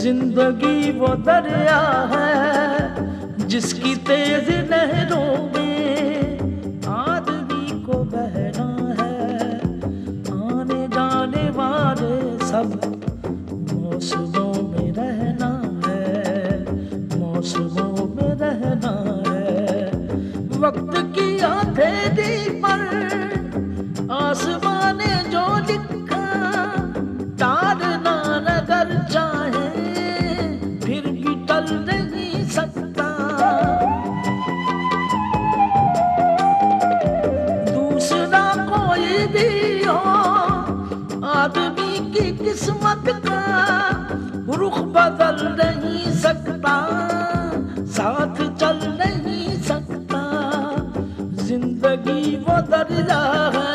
जिंदगी वो दरिया है जिसकी तेज लहरों में आदमी को बहना है। आने जाने वाले सब मौसमों में रहना है, मौसमों में रहना है। वक्त की हथेली पर आसमान ने जो लिखा तारना नगर चाहे फिर भी टल नहीं सकता। दूसरा कोई भी हो आदमी की किस्मत का रुख बदल नहीं सकता, साथ चल नहीं सकता। जिंदगी वो दरिया है,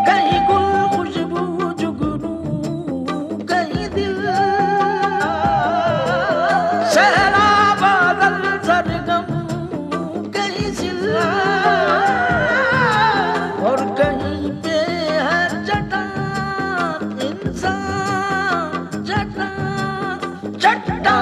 कहीं गुल खुशबू जुगनू, कहीं दिल सहरा बादल सरगम, कहीं सिला और कहीं पे है चट्टान इंसान, चट्टान चट्टान।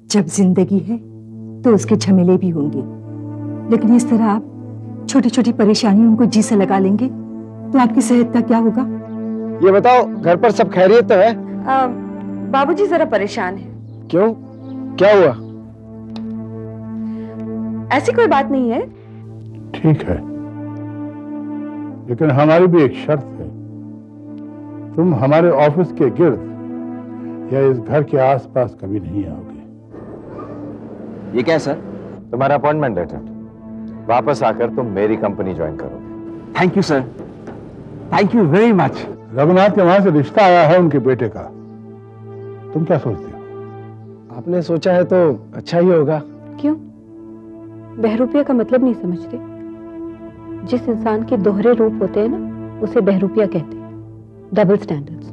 जब जिंदगी है तो उसके झमेले भी होंगे, लेकिन इस तरह आप छोटी छोटी परेशानियों को जी से लगा लेंगे तो आपकी सेहत का क्या होगा? ये बताओ, घर पर सब खैरियत तो है? बाबूजी जरा परेशान है। क्यों, क्या हुआ? ऐसी कोई बात नहीं है। ठीक है, लेकिन हमारी भी एक शर्त है। तुम हमारे ऑफिस के गिर्द या इस घर के आसपास कभी नहीं आओगे। ये क्या है सर? तुम्हारा अपॉइंटमेंट लेटर। वापस आकर तुम मेरी कंपनी ज्वाइन करोगे। Thank you sir, thank you very much. Raghunath के वहां से रिश्ता आया है उनके बेटे का, तुम क्या सोचते हो? आपने सोचा है तो अच्छा ही होगा। क्यों? बहरूपिया का मतलब नहीं समझते? जिस इंसान के दोहरे रूप होते हैं ना, उसे बहरूपिया कहते हैं। डबल स्टैंडर्ड्स,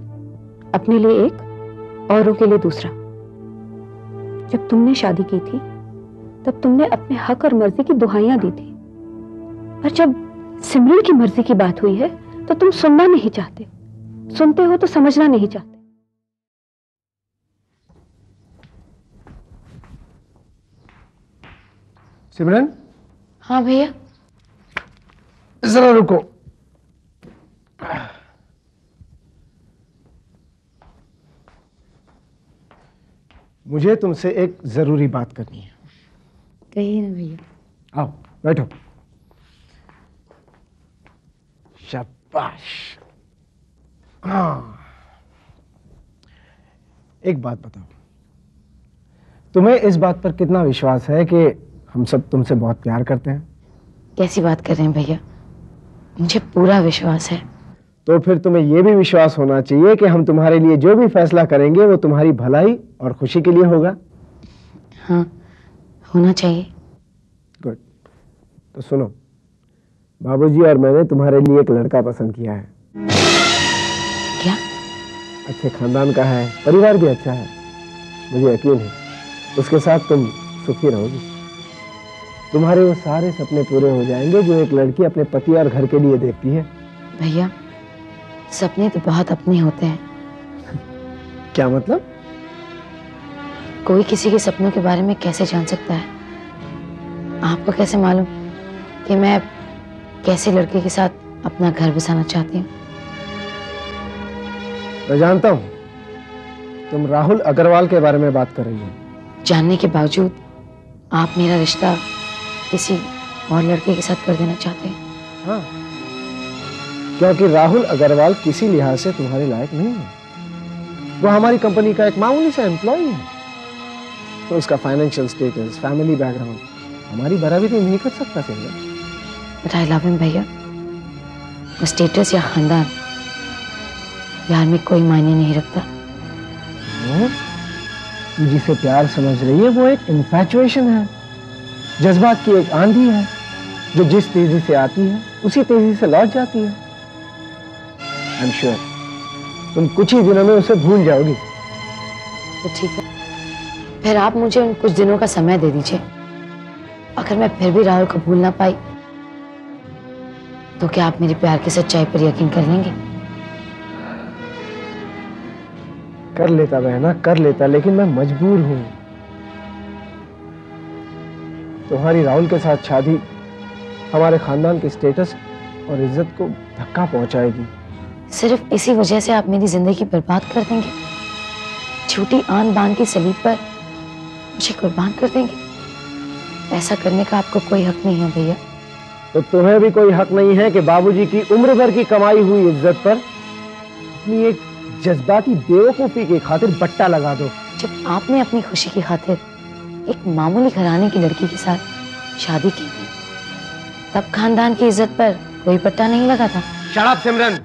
अपने लिए एक, औरों के लिए दूसरा। जब तुमने शादी की थी तब तुमने अपने हक और मर्जी की दुहाइयां दी थी, पर जब सिमरन की मर्जी की बात हुई है तो तुम सुनना नहीं चाहते, सुनते हो तो समझना नहीं चाहते। सिमरन। हाँ भैया। जरा रुको। मुझे तुमसे एक जरूरी बात करनी है। कहिए ना भैया। आओ बैठो। शाबाश। हाँ, एक बात बताओ, तुम्हें इस बात पर कितना विश्वास है कि हम सब तुमसे बहुत प्यार करते हैं? कैसी बात कर रहे हैं भैया? मुझे पूरा विश्वास है। तो फिर तुम्हें यह भी विश्वास होना चाहिए कि हम तुम्हारे लिए जो भी फैसला करेंगे वो तुम्हारी भलाई और खुशी के लिए होगा। हाँ, होना चाहिए। गुड। तो सुनो, बाबूजी और मैंने तुम्हारे लिए एक लड़का पसंद किया है। क्या? अच्छे खानदान का है, परिवार भी अच्छा है। मुझे यकीन है उसके साथ तुम सुखी रहोगी। तुम्हारे वो सारे सपने पूरे हो जाएंगे जो एक लड़की अपने पति और घर के लिए देखती है। भैया, सपने तो बहुत अपने होते हैं। क्या मतलब? कोई किसी के सपनों के बारे में कैसे जान सकता है? आपको कैसे मालूम कि मैं कैसे लड़के के साथ अपना घर बसाना चाहती हूँ? मैं जानता हूँ तुम राहुल अग्रवाल के बारे में बात कर रही हो। जानने के बावजूद आप मेरा रिश्ता किसी और लड़के के साथ कर देना चाहते हैं? हाँ, क्योंकि राहुल अग्रवाल किसी लिहाज से तुम्हारे लायक नहीं है। वो हमारी कंपनी का एक मामूली सा एम्प्लॉय है, तो उसका फाइनेंशियल स्टेटस, फैमिली बैकग्राउंड हमारी बराबरी नहीं कर सकता। बट आई लव हिम भैया। वो स्टेटस या खानदान प्यार में कोई मायने नहीं रखता। तू जिसे प्यार समझ रही है वो एक इन्फैचुएशन है, जज्बात की एक आंधी है जो जिस तेजी से आती है उसी तेजी से लौट जाती है। आई एम श्योर तुम कुछ ही दिनों में उसे भूल जाओगी। तो ठीक है, फिर आप मुझे उन कुछ दिनों का समय दे दीजिए। अगर मैं फिर भी राहुल को भूल ना पाई तो क्या आप मेरे प्यार की सच्चाई पर यकीन कर लेंगे? कर लेता बहना, कर लेता, लेकिन मैं मजबूर हूं। तुम्हारी राहुल के साथ शादी हमारे खानदान के स्टेटस और इज्जत को धक्का पहुंचाएगी। सिर्फ इसी वजह से आप मेरी जिंदगी बर्बाद कर देंगे? झूठी आन बान की सलीब पर मुझे कुर्बान कर देंगे? ऐसा करने का आपको कोई हक नहीं है भैया। तो तुम्हें भी कोई हक नहीं है कि बाबूजी की उम्र भर की कमाई हुई इज्जत पर अपनी एक जज्बाती बेवकूफी की खातिर बट्टा लगा दो। जब आपने अपनी खुशी की खातिर एक मामूली घराने की लड़की के साथ शादी की थी, तब खानदान की इज्जत पर कोई पट्टा नहीं लगा था। शट अप सिमरन,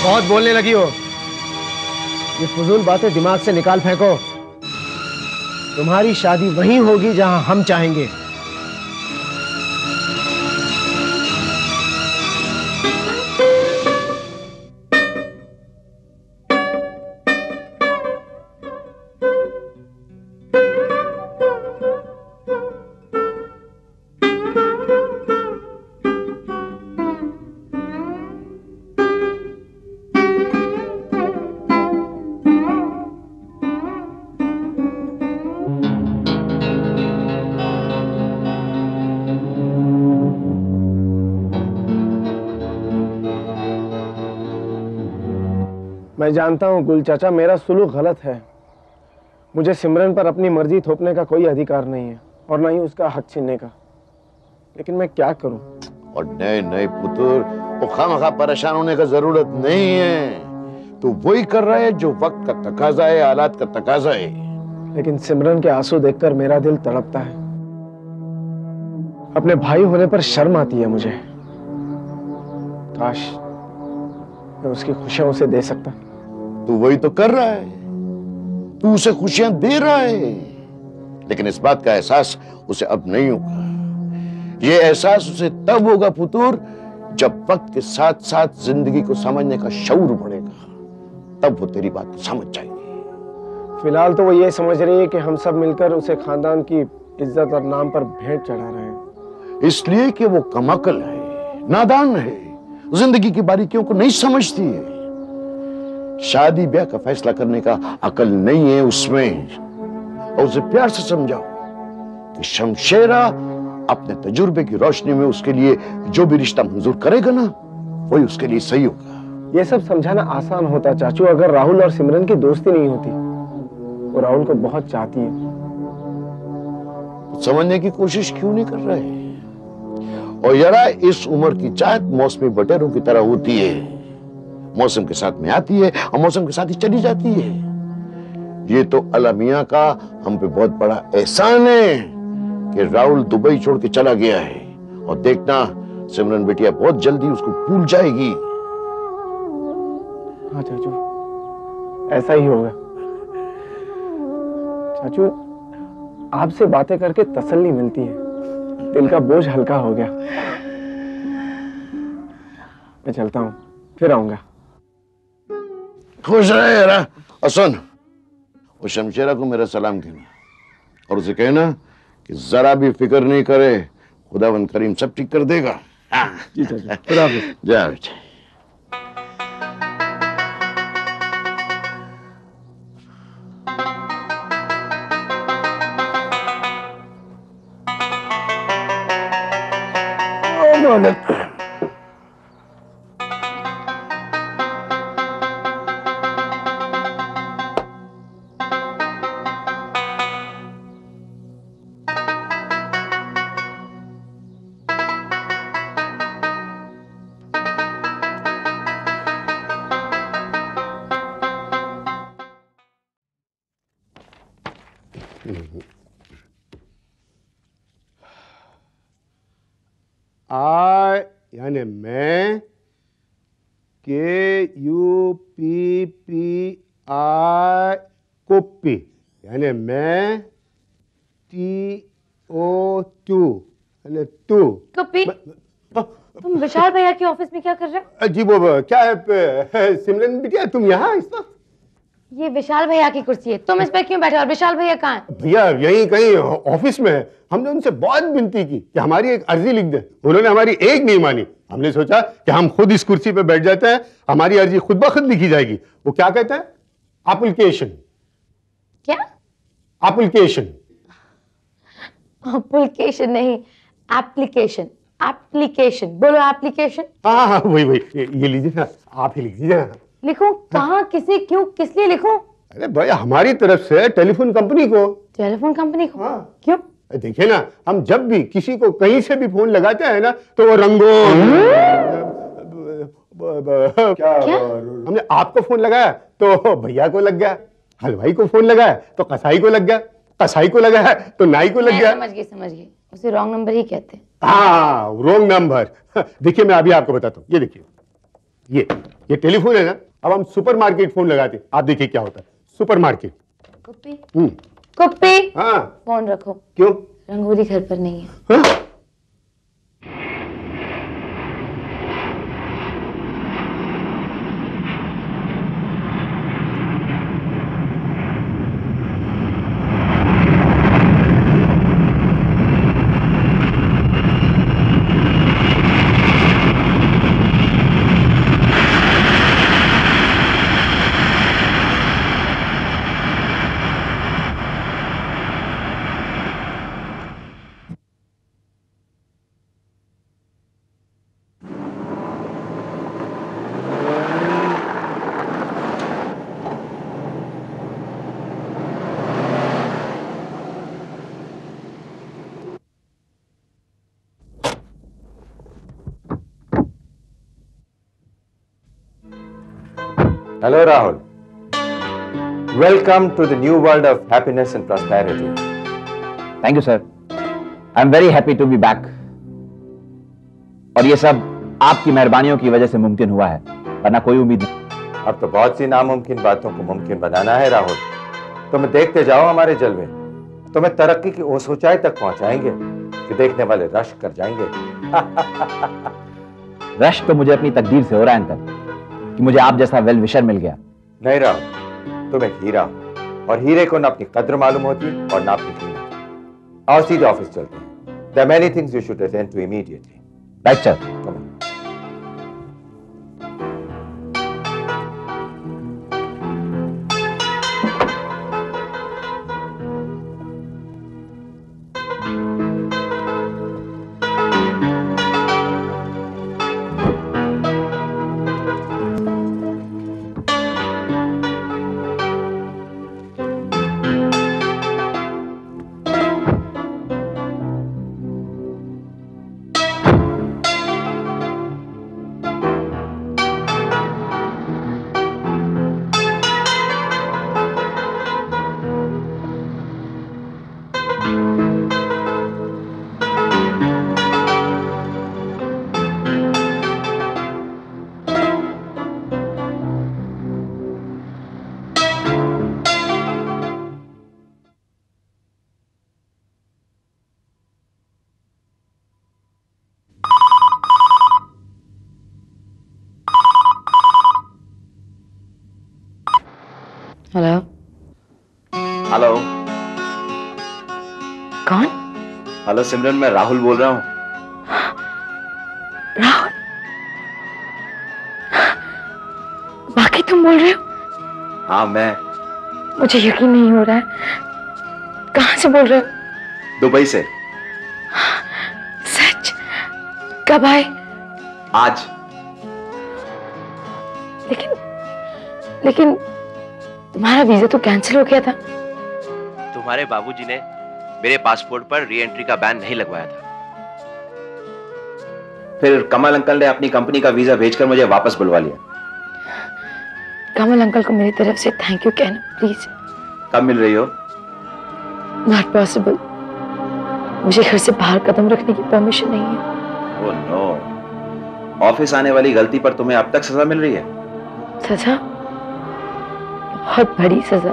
बहुत बोलने लगी हो। ये फजूल बातें दिमाग से निकाल फेंको। तुम्हारी शादी वहीं होगी जहां हम चाहेंगे। मैं जानता हूं गुल चाचा, मेरा सुलूक गलत है। मुझे सिमरन पर अपनी मर्जी थोपने का कोई अधिकार नहीं है और ना ही उसका हक छीनने का, लेकिन मैं क्या करूं? और नहीं नहीं पुत्र, वो खामखा परेशान होने का जरूरत नहीं है। तू वही कर रहा है जो वक्त का तकाजा है, हालात का तकाजा है। लेकिन सिमरन के आंसू देखकर मेरा दिल तड़पता है। अपने भाई होने पर शर्म आती है मुझे। काश मैं उसकी खुशियां उसे दे सकता। तू वही तो कर रहा है, तू उसे खुशियां दे रहा है, लेकिन इस बात का एहसास उसे अब नहीं होगा। ये एहसास उसे तब होगा पुत्र जब वक्त के साथ साथ जिंदगी को समझने का शऊर बढ़ेगा, तब वो तेरी बात को समझ जाएगी। फिलहाल तो वो ये समझ रही है कि हम सब मिलकर उसे खानदान की इज्जत और नाम पर भेंट चढ़ा रहे हैं। इसलिए कि वो कमअक्ल है, नादान है, जिंदगी की बारीकियों को नहीं समझती है। शादी ब्याह का फैसला करने का अकल नहीं है उसमें। और उसे प्यार से समझाओ कि शमशेरा अपने तजुर्बे की रोशनी में उसके लिए जो भी रिश्ता मंजूर करेगा ना, वही उसके लिए सही होगा। ये सब समझाना आसान होता चाचू अगर राहुल और सिमरन की दोस्ती नहीं होती। वो राहुल को बहुत चाहती है। समझने की कोशिश क्यों नहीं कर रहे? और यारा, इस उम्र की चाहत मौसमी बटेरों की तरह होती है, मौसम के साथ में आती है और मौसम के साथ ही चली जाती है। ये तो अल्लाह मियां का हम पे बहुत बड़ा एहसान है कि राहुल दुबई छोड़ के चला गया है। और देखना सिमरन बेटिया बहुत जल्दी उसको भूल जाएगी। हाँ चाचू, ऐसा ही होगा। चाचू, आपसे बातें करके तसल्ली मिलती है, दिल का बोझ हल्का हो गया। मैं चलता हूँ, फिर आऊंगा। खुश रहे यारा। और सुन, वो शमशेरा को मेरा सलाम कहना और उसे कहना कि जरा भी फिक्र नहीं करे, खुदावंद करीम सब ठीक कर देगा। जी चाचा, खुदा हाफिज। जा बेटा। आई यानी मैं, KUPPI कुप्पी यानी मैं, TO2 यानी तू। कपी, तुम विशाल भैया के ऑफिस में क्या कर रहे हो? जी वो क्या है सिमरन बिटिया, तुम यहाँ इस वक्त? ये विशाल भैया की कुर्सी है, तुम इस पर क्यों बैठे? और विशाल भैया कहाँ हैं? भैया यहीं कहीं ऑफिस में है। हमने उनसे बहुत विनती की कि हमारी एक अर्जी लिख दे, उन्होंने हमारी एक नहीं मानी। हमने सोचा कि हम खुद इस कुर्सी पे बैठ जाते हैं, हमारी अर्जी खुद ब खुद लिखी जाएगी। वो क्या कहते हैं? एप्लीकेशन। क्या? एप्लीकेशन। एप्लीकेशन नहीं, एप्लीकेशन। एप्लीकेशन बोलो, एप्लीकेशन। हाँ हाँ वही वही, ये लीजिए ना, आप ही लिख दीजिए ना। लिखूं? कहाँ, किसे, क्यों, किस लिए लिखूं? अरे भैया हमारी तरफ से टेलीफोन कंपनी को। टेलीफोन कंपनी को? हाँ। क्यों? देखिए ना, हम जब भी किसी को कहीं से भी फोन लगाते हैं ना तो वो रंगो क्या? हमने आपको फोन लगाया तो भैया को लग गया, हलवाई को फोन लगाया तो कसाई को लग गया, कसाई को लगा है तो नाई को लग गया। समझ गई, उसे रॉन्ग नंबर ही कहते हैं। हाँ रॉन्ग नंबर। देखिए मैं अभी आपको बताता हूँ, ये देखिए ये टेलीफोन है ना, अब हम सुपरमार्केट फोन लगाते हैं, आप देखिए क्या होता है। सुपरमार्केट कुप्पी, कुप्पी। हाँ फोन रखो। क्यों? रंगोली घर पर नहीं है। हाँ? Hello, Rahul. Welcome to the new world of happiness and prosperity. Thank you, sir. I'm very happy to be back. और ये सब आपकी मेहरबानियों की वजह से मुमकिन हुआ है, वरना कोई उम्मीद नहीं। अब तो बहुत सी नामुमकिन बातों को मुमकिन बनाना है राहुल। तुम देखते जाओ हमारे जलवे, तुम्हें तरक्की की उस ऊंचाई तक पहुंचाएंगे कि देखने वाले रश कर जाएंगे। रश तो मुझे अपनी तकदीर से हो रहा है अंकल, कि मुझे आप जैसा वेल विशर मिल गया। नहीं राहुल, तुम एक हीरा हो और हीरे को ना अपनी कद्र मालूम होती और ना अपनी कीमत। आओ सीधे ऑफिस चलते हैं। There are many things you should attend to immediately. Right sir. Come on. Hello. Hello. कौन? हेलो सिमरन, मैं राहुल बोल रहा हूँ। राहुल? बाकी तुम बोल रहे हो? हाँ मैं। मुझे यकीन नहीं हो रहा है। कहाँ से बोल रहे हो? दुबई से। सच? कब आए? आज। लेकिन तुम्हारा वीजा तो कैंसिल हो गया था। तुम्हारे बाबूजी ने मेरे पासपोर्ट पर री एंट्री का बैन नहीं लगवाया था। फिर कमल अंकल ने अपनी कंपनी का वीजा भेजकर मुझे वापस बुलवा लिया। कमल अंकल को मेरी तरफ से थैंक यू कहना प्लीज। कब मिल रही हो? नॉट पॉसिबल, मुझे घर से बाहर कदम रखने की परमिशन नहीं है। ओह नो, ऑफिस आने वाली गलती पर तुम्हें अब तक सजा मिल रही है? सजा? बहुत बड़ी सजा।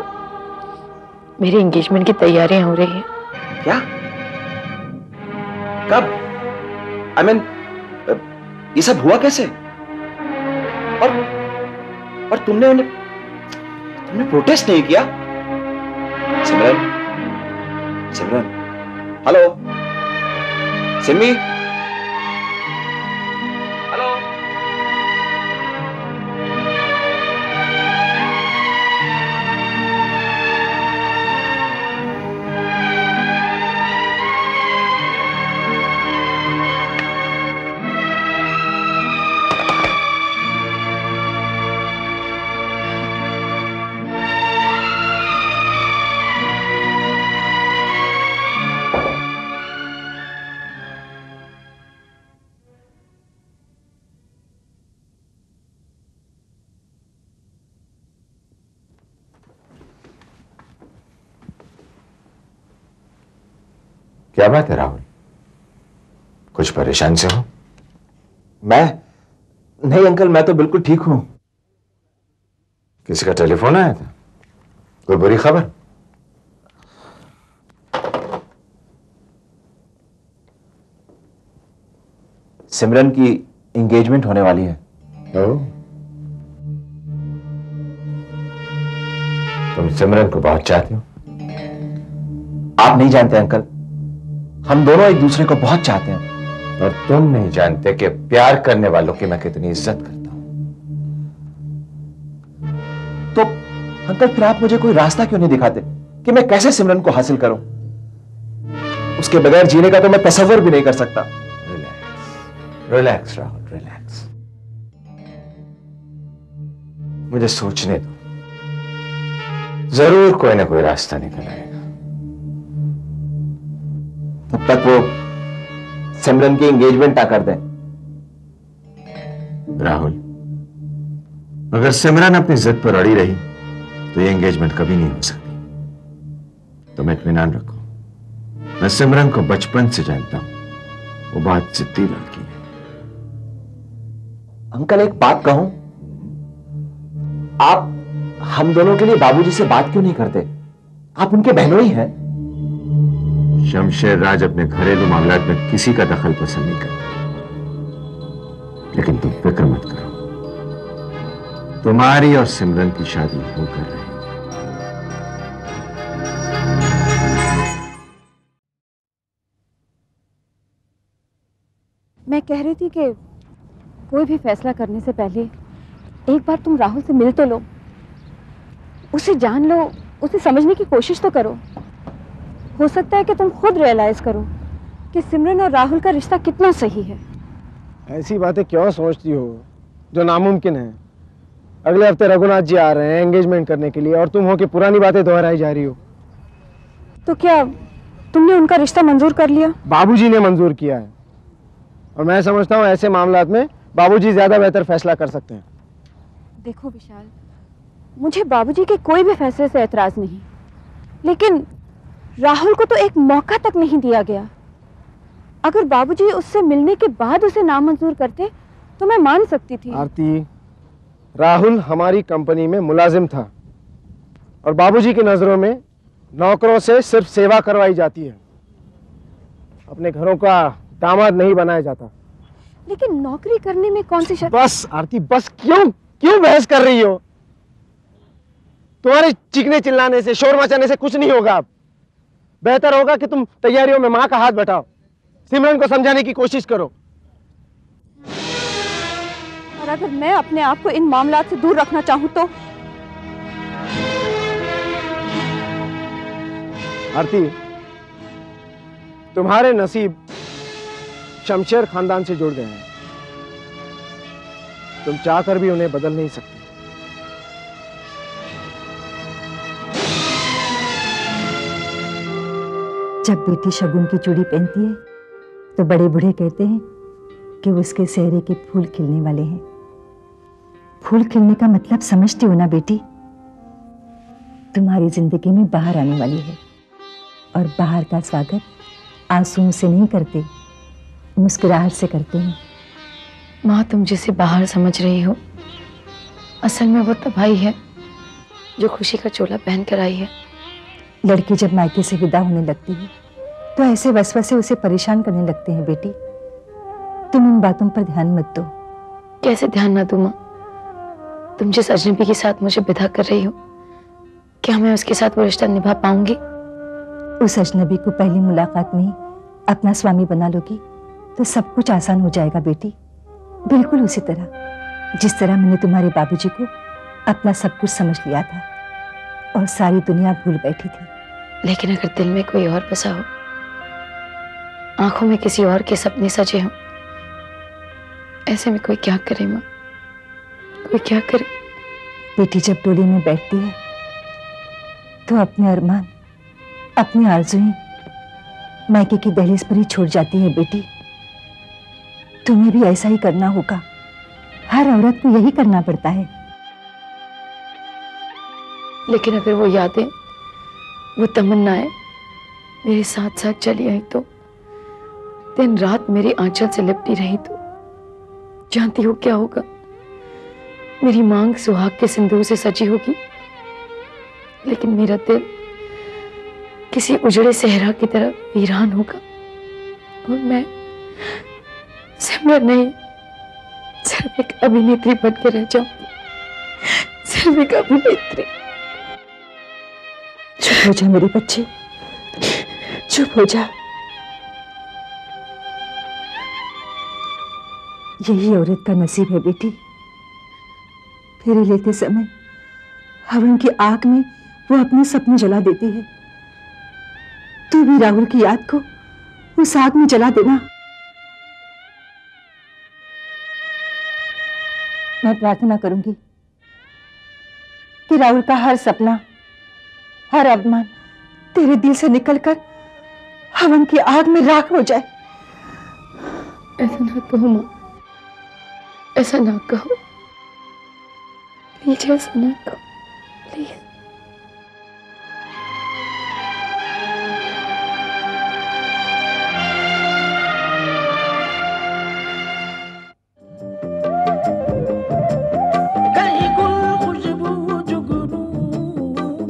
मेरी एंगेजमेंट की तैयारियां हो रही हैं। क्या? कब? I mean, ये सब हुआ कैसे? और तुमने प्रोटेस्ट नहीं किया? सिमरन, सिमरन, हेलो, सिमी, हेलो। क्या बात है राहुल, कुछ परेशान से हो? मैं नहीं अंकल, मैं तो बिल्कुल ठीक हूं। किसी का टेलीफोन आया था? कोई बुरी खबर? सिमरन की एंगेजमेंट होने वाली है। तुम सिमरन को बहुत चाहते हो? आप नहीं जानते अंकल, हम दोनों एक दूसरे को बहुत चाहते हैं। और तुम नहीं जानते कि प्यार करने वालों की मैं कितनी इज्जत करता हूं। तो अंकल फिर आप मुझे कोई रास्ता क्यों नहीं दिखाते कि मैं कैसे सिमरन को हासिल करूं? उसके बगैर जीने का तो मैं तसव्वुर भी नहीं कर सकता। Relax Rahul, relax. मुझे सोचने दो, जरूर कोई ना कोई रास्ता निकल आएगा। तब तक वो सिमरन की एंगेजमेंट ना कर दें। राहुल, अगर सिमरन अपनी जिद पर अड़ी रही तो ये एंगेजमेंट कभी नहीं हो सकती। तुम इत्मीनान रखो, मैं सिमरन को बचपन से जानता हूं, वो बहुत जिद्दी लड़की है। अंकल एक बात कहूं, आप हम दोनों के लिए बाबूजी से बात क्यों नहीं करते? आप उनके बहनोई हैं। शमशेर राज अपने घरेलू मामलात में किसी का दखल पसंद नहीं करता, लेकिन तुम फिक्र मत करो, तुम्हारी और सिमरन की शादी होकर रहेगी। मैं कह रही थी कि कोई भी फैसला करने से पहले एक बार तुम राहुल से मिल तो लो, उसे जान लो, उसे समझने की कोशिश तो करो। हो सकता है कि तुम खुद रियलाइज करो कि सिमरन और राहुल का रिश्ता कितना सही है। ऐसी बातें क्यों सोचती हो जो नामुमकिन है? अगले हफ्ते रघुनाथ जी आ रहे हैं एंगेजमेंट करने के लिए और तुम हो कि पुरानी बातें दोहराई जा रही हो। तो क्या तुमने उनका रिश्ता मंजूर कर लिया? बाबूजी ने मंजूर किया है और मैं समझता हूँ ऐसे मामलात में बाबूजी ज्यादा बेहतर फैसला कर सकते हैं। देखो विशाल, मुझे बाबूजी के कोई भी फैसले से एतराज नहीं, लेकिन राहुल को तो एक मौका तक नहीं दिया गया। अगर बाबूजी उससे मिलने के बाद उसे नामंजूर करते तो मैं मान सकती थी। आरती, राहुल हमारी कंपनी में मुलाजिम था और बाबूजी की नजरों में नौकरों से सिर्फ सेवा करवाई जाती है, अपने घरों का दामाद नहीं बनाया जाता। लेकिन नौकरी करने में कौन सी शर्त? बस आरती, बस क्यों बहस कर रही हो? तुम्हारे चीखने चिल्लाने से, शोर मचाने से कुछ नहीं होगा। अब बेहतर होगा कि तुम तैयारियों में मां का हाथ बटाओ, सिमरन को समझाने की कोशिश करो। और अगर मैं अपने आप को इन मामलात से दूर रखना चाहूं तो? आरती, तुम्हारे नसीब शमशेर खानदान से जुड़ गए हैं, तुम चाहकर भी उन्हें बदल नहीं सकते। जब बेटी शगुन की चूड़ी पहनती है तो बड़े बूढ़े कहते हैं कि उसके चेहरे के फूल खिलने वाले हैं। फूल खिलने का मतलब समझती हो ना बेटी? तुम्हारी जिंदगी में बाहर आने वाली है और बाहर का स्वागत आंसुओं से नहीं करते, मुस्कुराहट से करते हैं। माँ, तुम जिसे बाहर समझ रही हो, असल में वो तबाही है जो खुशी का चोला पहन कर आई है। लड़की जब मायके से विदा होने लगती है तो ऐसे वसवसे उसे परेशान करने लगते हैं बेटी। तुम इन बातों पर ध्यान मत दो। कैसे ध्यान ना दूं माँ? तुम जिस अजनबी के साथ मुझे विदा कर रही हो, क्या मैं उसके साथ वो रिश्ता निभा पाऊंगी? उस अजनबी को पहली मुलाकात में ही अपना स्वामी बना लोगी तो सब कुछ आसान हो जाएगा बेटी। बिल्कुल उसी तरह जिस तरह मैंने तुम्हारे बाबूजी को अपना सब कुछ समझ लिया था और सारी दुनिया भूल बैठी थी। लेकिन अगर दिल में कोई और बसा हो, आंखों में किसी और के सपने सजे हों, ऐसे में कोई क्या करे माँ? कोई क्या करे? बेटी जब डोली में बैठती है तो अपने अरमान, अपनी आरज़ुएं मायके की दहलीज पर ही छोड़ जाती है बेटी। तुम्हें भी ऐसा ही करना होगा। हर औरत को यही करना पड़ता है। लेकिन अगर वो यादें, वो तमन्नाएं मेरे साथ साथ चली आई तो, दिन रात मेरी आंचल से लिपटी रही तो, जानती हो क्या होगा? मेरी मांग सुहाग के सिंदूर से सजी होगी, लेकिन मेरा दिल किसी उजड़े सहरा की तरह वीरान होगा और मैं सिमरन नहीं, सिर्फ एक अभिनेत्री बन के रह जाऊंगी। सिर्फ एक अभिनेत्री। चुप हो जा मेरी बच्ची, चुप हो जा। यही औरत का नसीब है बेटी। फेरे लेते समय हवन की आग में वो अपने सपने जला देती है। तू भी राहुल की याद को उस आग में जला देना। मैं प्रार्थना करूंगी कि राहुल का हर सपना, हर अभिमान तेरे दिल से निकलकर हवन की आग में राख हो जाए। ऐसा ना कहो माँ, ऐसा ना कहो प्लीज, ऐसा ना कहो प्लीज। कहीं गुल खुशबू जुगनू,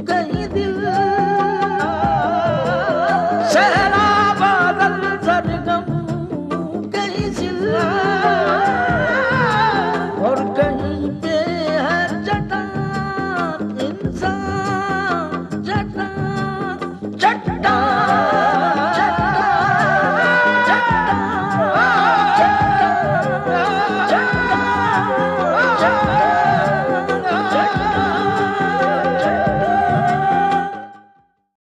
कहीं दिल सहरा बादल सरगम, कहीं सिला और कहीं पे है जटा इंसान, जटा जटा